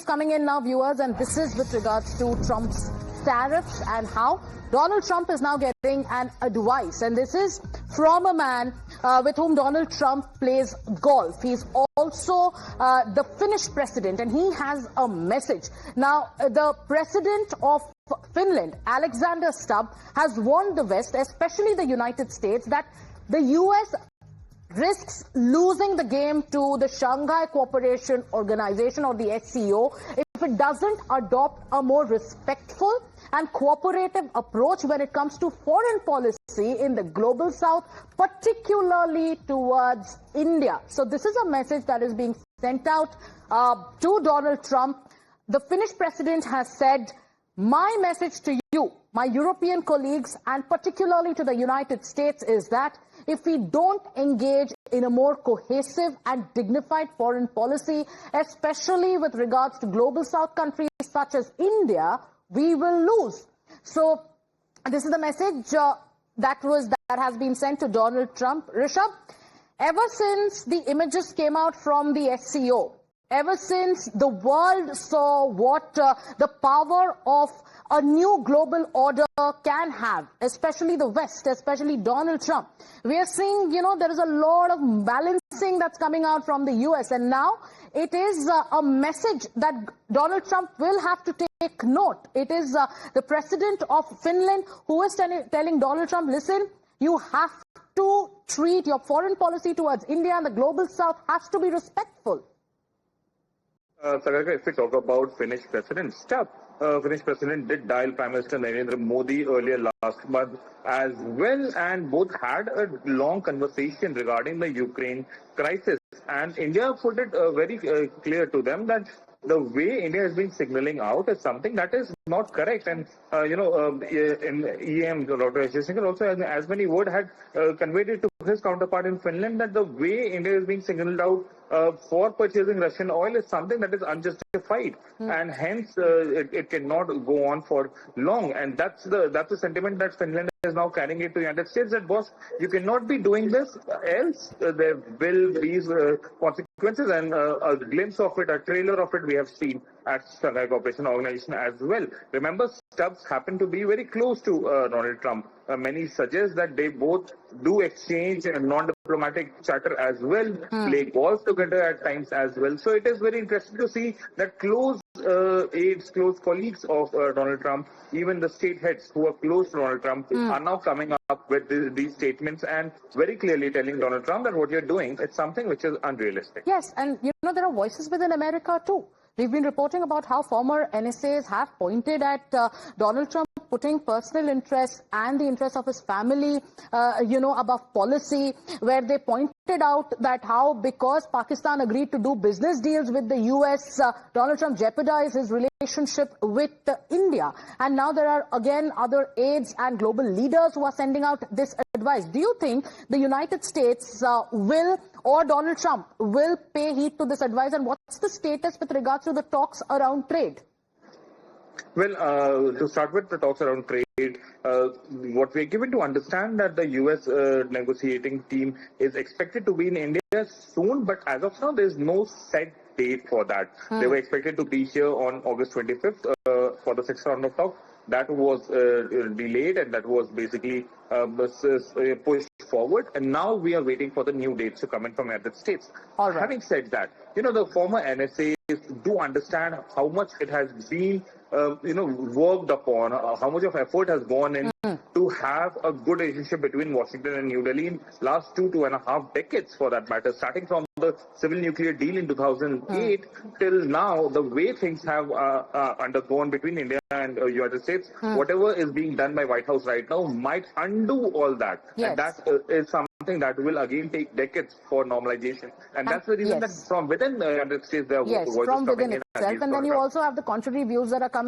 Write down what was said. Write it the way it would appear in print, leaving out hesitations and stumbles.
coming in now, viewers, and this is with regards to Trump's tariffs and how Donald Trump is now getting an advice. And this is from a man with whom Donald Trump plays golf. He's also the Finnish president, and he has a message. Now, the president of Finland, Alexander Stubb, has warned the West, especially the United States, that the U.S. risks losing the game to the Shanghai Cooperation Organization, or the SCO, if it doesn't adopt a more respectful and cooperative approach when it comes to foreign policy in the global south, particularly towards India. So this is a message that is being sent out to Donald Trump. The Finnish president has said, "My message to you, my European colleagues, and particularly to the United States, is that if we don't engage in a more cohesive and dignified foreign policy, especially with regards to global south countries such as India, we will lose." So this is the message that has been sent to Donald Trump. Rishabh, ever since the images came out from the SCO, ever since the world saw what the power of a new global order can have, especially the West, especially Donald Trump, we are seeing, there is a lot of balancing that's coming out from the US. And now it is a message that Donald Trump will have to take note. It is the president of Finland who is telling Donald Trump, listen, you have to treat your foreign policy towards India and the global south has to be respectful. Sagarika, if we talk about Finnish President Stubb, Finnish President did dial Prime Minister Narendra Modi earlier last month as well, and both had a long conversation regarding the Ukraine crisis. And India put it very clear to them that the way India has been signaling out is something that is not correct. And, in EM, Dr. Jaishankar also, as many word, had conveyed it to his counterpart in Finland that the way India is being signaled out for purchasing Russian oil is something that is unjustified, and hence it cannot go on for long. And that's the sentiment that Finland is now carrying it to the United States, that boss, you cannot be doing this, else there will be consequences. And a glimpse of it, a trailer of it, we have seen at Shanghai Cooperation Organization as well. Remember, Stubbs happened to be very close to Donald Trump. Many suggest that they both do exchange non-diplomatic chatter as well, play golf together at times as well. So it is very interesting to see that close aides, close colleagues of Donald Trump, even the state heads who are close to Donald Trump, are now coming up with these statements and very clearly telling Donald Trump that what you're doing is something which is unrealistic. Yes, and there are voices within America too. We've been reporting about how former NSAs have pointed at Donald Trump putting personal interests and the interests of his family, above policy, where they pointed out that how, because Pakistan agreed to do business deals with the US, Donald Trump jeopardized his relationship with India. And now there are again other aides and global leaders who are sending out this advice. Do you think the United States will, or Donald Trump will, pay heed to this advice? And what's the status with regards to the talks around trade? Well, to start with the talks around trade, what we're given to understand that the U.S. Negotiating team is expected to be in India soon, but as of now, there's no set date for that. They were expected to be here on August 25th for the 6th round of talks. That was delayed, and that was basically pushed forward. And now we are waiting for the new dates to come in from the United States. All right. Having said that, the former NSAs do understand how much it has been, worked upon, how much of effort has gone in to have a good relationship between Washington and New Delhi in last 2.5 decades, for that matter, starting from the civil nuclear deal in 2008 till now. The way things have undergone between India and United States, whatever is being done by White House right now might undo all that. Yes. And that is something that will again take decades for normalization. And that's the reason that from within the United States there are voices from coming within in. itself. And then you also have the contrary views that are coming